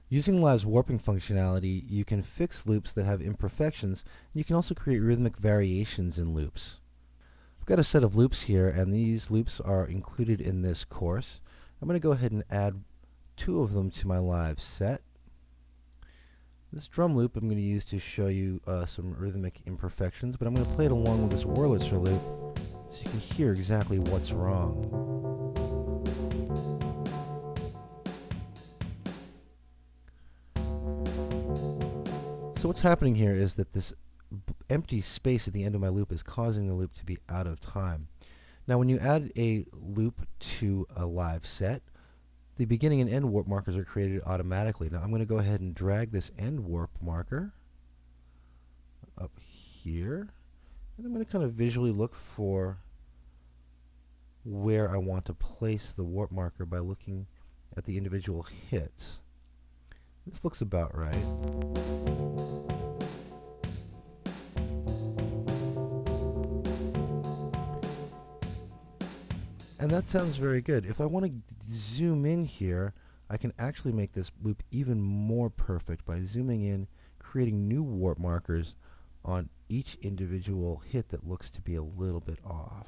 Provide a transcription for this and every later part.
Using Live's warping functionality, you can fix loops that have imperfections, and you can also create rhythmic variations in loops. I've got a set of loops here, and these loops are included in this course. I'm going to go ahead and add 2 of them to my Live set. This drum loop I'm going to use to show you some rhythmic imperfections, but I'm going to play it along with this Wurlitzer loop so you can hear exactly what's wrong. So what's happening here is that this empty space at the end of my loop is causing the loop to be out of time. Now when you add a loop to a Live set, the beginning and end warp markers are created automatically. Now I'm going to go ahead and drag this end warp marker up here, and I'm going to kind of visually look for where I want to place the warp marker by looking at the individual hits. This looks about right. And that sounds very good. If I want to zoom in here, I can actually make this loop even more perfect by zooming in, creating new warp markers on each individual hit that looks to be a little bit off,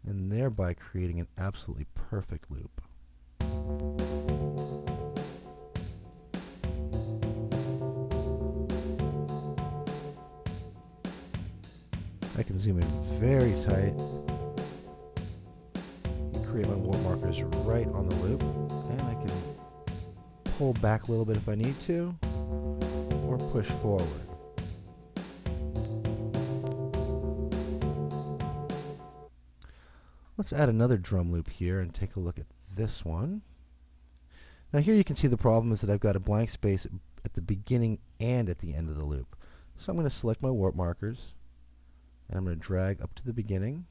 and thereby creating an absolutely perfect loop. I can zoom in very tight and create my warp markers right on the loop, and I can pull back a little bit if I need to, or push forward. Let's add another drum loop here and take a look at this one. Now here you can see the problem is that I've got a blank space at the beginning and at the end of the loop. So I'm going to select my warp markers, and I'm going to drag up to the beginning,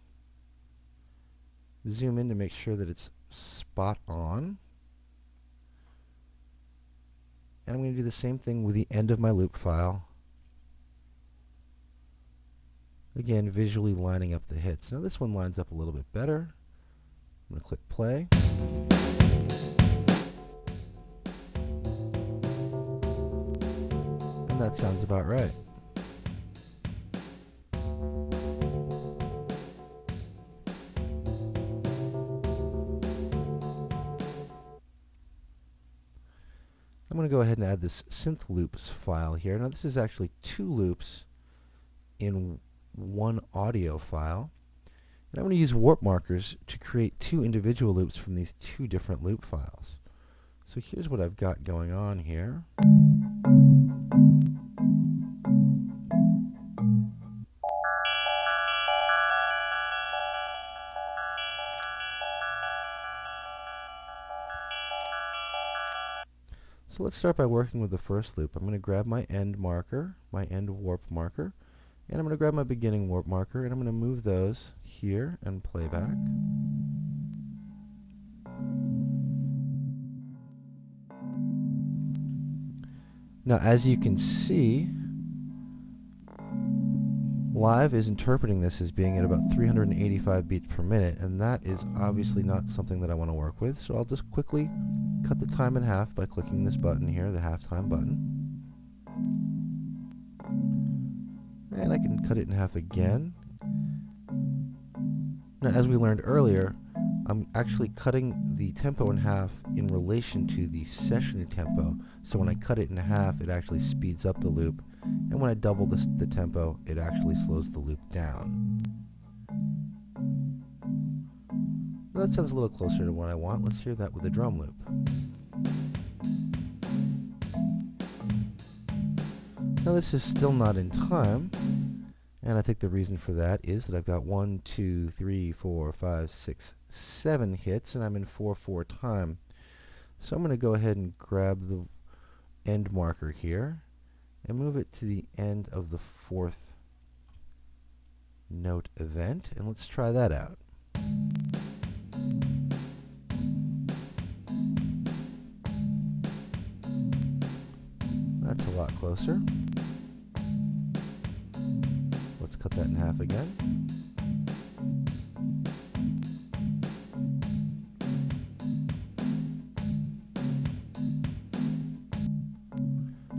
zoom in to make sure that it's spot on, and I'm going to do the same thing with the end of my loop file, again visually lining up the hits. Now this one lines up a little bit better. I'm going to click play. And that sounds about right. I'm going to go ahead and add this synth loops file here. Now this is actually 2 loops in one audio file. And I'm going to use warp markers to create 2 individual loops from these 2 different loop files. So here's what I've got going on here. So let's start by working with the first loop. I'm going to grab my end marker, my end warp marker, and I'm going to grab my beginning warp marker, and I'm going to move those here and play back. Now as you can see, Live is interpreting this as being at about 385 beats per minute, and that is obviously not something that I want to work with, so I'll just quickly cut the time in half by clicking this button here, the halftime button. And I can cut it in half again. Now as we learned earlier, I'm actually cutting the tempo in half in relation to the session tempo, so when I cut it in half it actually speeds up the loop, and when I double the tempo it actually slows the loop down. Well, that sounds a little closer to what I want. Let's hear that with a drum loop. Now this is still not in time, and I think the reason for that is that I've got 1, 2, 3, 4, 5, 6, 7 hits, and I'm in 4/4 time. So I'm going to go ahead and grab the end marker here and move it to the end of the 4th note event, and let's try that out. That's a lot closer. Let's cut that in half again.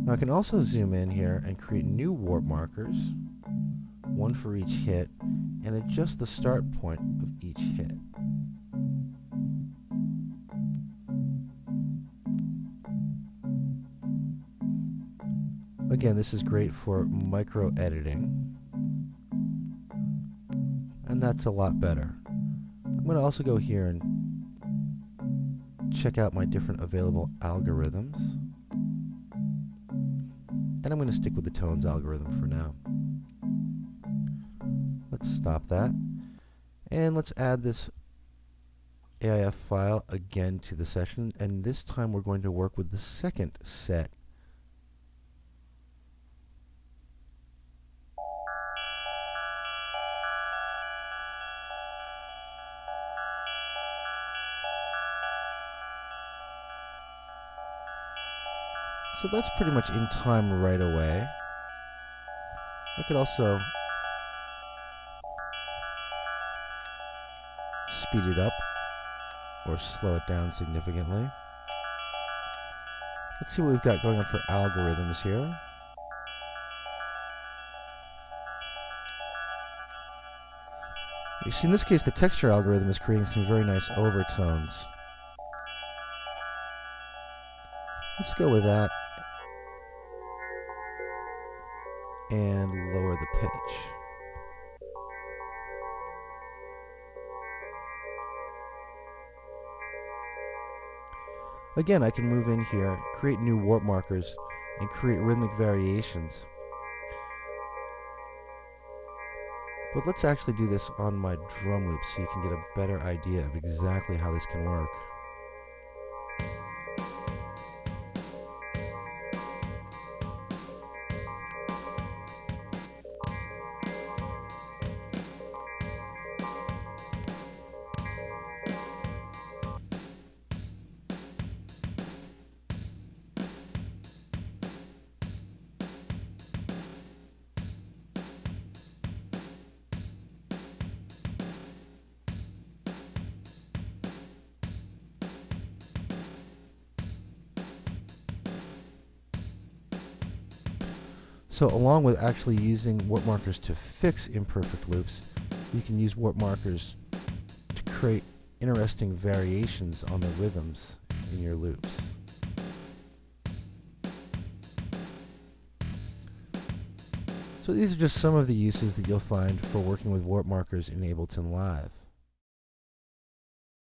Now I can also zoom in here and create new warp markers, one for each hit, and adjust the start point of each hit. Again, this is great for micro editing, and that's a lot better. I'm going to also go here and check out my different available algorithms, and I'm going to stick with the tones algorithm for now. Let's stop that, and let's add this AIF file again to the session, and this time we're going to work with the second set. So that's pretty much in time right away. I could also speed it up or slow it down significantly. Let's see what we've got going on for algorithms here. You see, in this case, the texture algorithm is creating some very nice overtones. Let's go with that and lower the pitch. Again, I can move in here, create new warp markers, and create rhythmic variations. But let's actually do this on my drum loop so you can get a better idea of exactly how this can work. So along with actually using warp markers to fix imperfect loops, you can use warp markers to create interesting variations on the rhythms in your loops. So these are just some of the uses that you'll find for working with warp markers in Ableton Live.